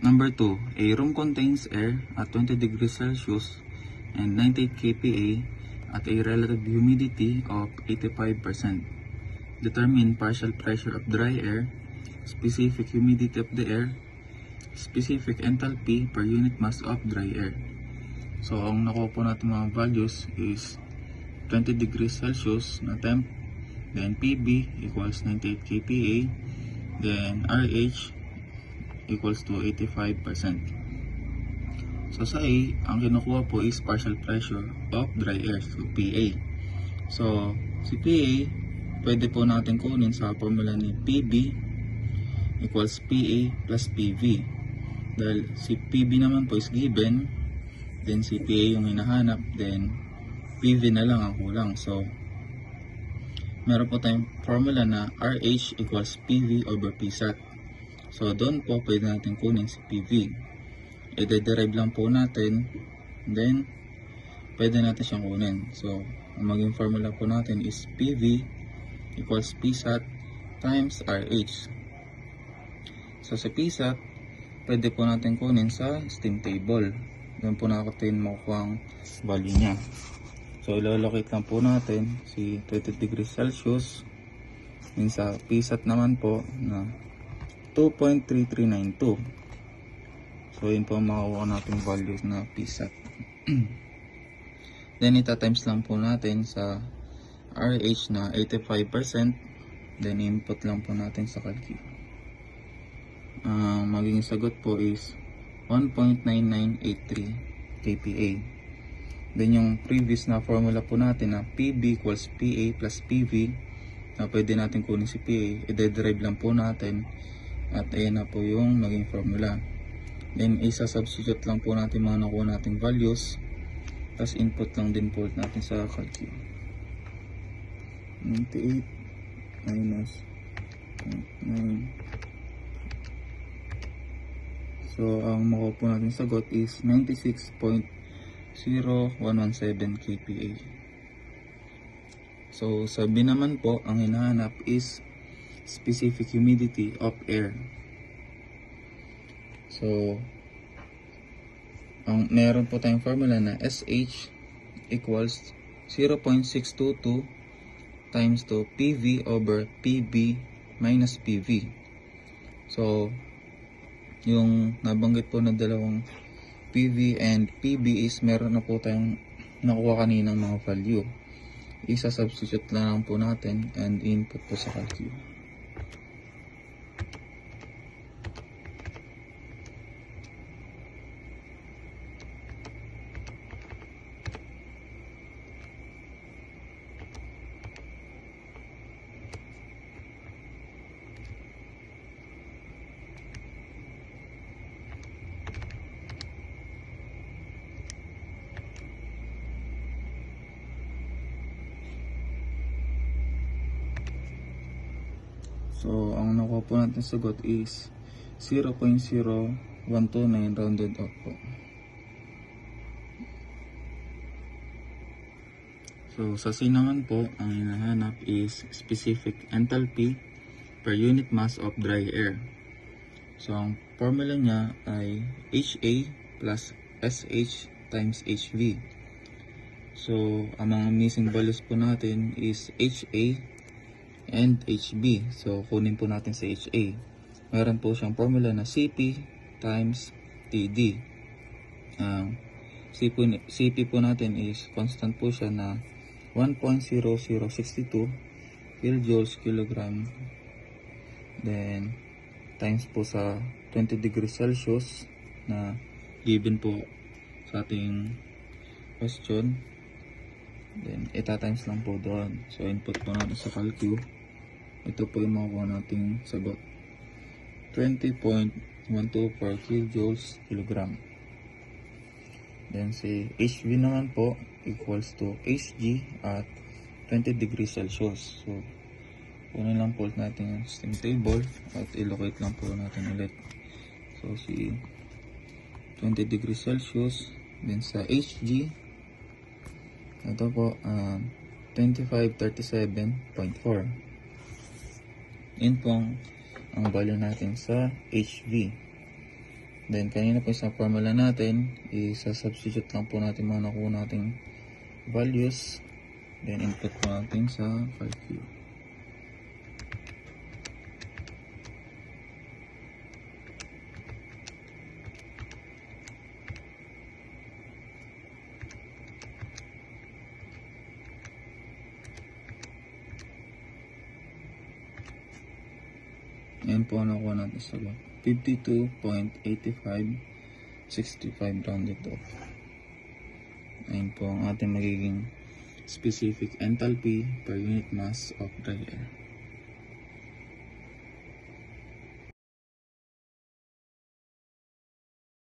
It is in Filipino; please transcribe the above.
Number 2, a room contains air at 20 degrees Celsius and 98 kPa at a relative humidity of 85%. Determine partial pressure of dry air, specific humidity of the air, specific enthalpy per unit mass of dry air. So, ang nakuha po natin mga values is 20 degrees Celsius na temp, then PB equals 98 kPa, then RH equals to 85%. So sa A, ang kinukuha po is partial pressure of dry air, so PA. So si PA, pwede po natin kunin sa formula ni PB equals PA plus PV. Dahil si PB naman po is given, then si PA yung hinahanap, then PV na lang ang kulang. So meron po tayong formula na RH equals PV over PSAT. So doon po pwede natin kunin si PV. I-derive lang po natin, then pwede natin siyang kunin. So ang maging formula po natin is PV equals PSAT times RH. So sa PSAT, pwede po natin kunin sa steam table. Doon po natin makukuha ang value niya. So ilalocate lang po natin si 20 degrees Celsius. Yun sa PSAT naman po na 2.3392. So yun po ang makukuha nating values na PSAT. Then ita-times lang po natin sa RH na 85%. Then input lang po natin sa calculator. Magiging sagot po is 1.9983 kPa. Then yung previous na formula po natin na PB equals PA plus PV, na pwede natin kunin si PA, i-derive lang po natin at ayan na po yung maging formula. Then isa-substitute lang po natin mga nakuha nating values, tapos input lang din po natin sa calculator. 98 minus 0.9. So ang makuha po natin sagot is 96.0117 kPa. So sa B naman po, ang hinahanap is specific humidity of air. So meron po tayong formula na SH equals 0.622 times to PV over PB minus PV. So yung nabanggit po na dalawang PV and PB is meron na po tayong nakuha kaninang mga value. Isa-substitute lang po natin and input po sa calculator. So, ang nakuha po natin sagot is 0.0129 rounded off po. So, sa C naman po, ang hinahanap is specific enthalpy per unit mass of dry air. So, ang formula niya ay HA plus SH times HV. So, ang mga missing values po natin is HA and HB. So, kunin po natin sa HA. Meron po siyang formula na CP times TD. CP po natin is constant po siya na 1.0062 kilojoules kilogram. Then, times po sa 20 degrees Celsius na given po sa ating question. Then, ita-times lang po doon. So, input po natin sa calculator. Ito po yung makukuha nating sagot. 20.124 kilojoules kilogram. Then, si HV naman po equals to HG at 20 degrees Celsius. So, kunin lang po natin yung steam table at i-locate lang po natin ulit. So, si 20 degrees Celsius. Then, sa HG, ito po, 2537.4. Yun po ang value natin sa HV. Then, kanina po sa formula natin, isa-substitute lang po natin mga nakuha nating values. Then, input po natin sa 5Q. Ayan po ang nakuha natin sa 52.8565 rounded off. Ayan po ang ating magiging specific enthalpy per unit mass of dry air.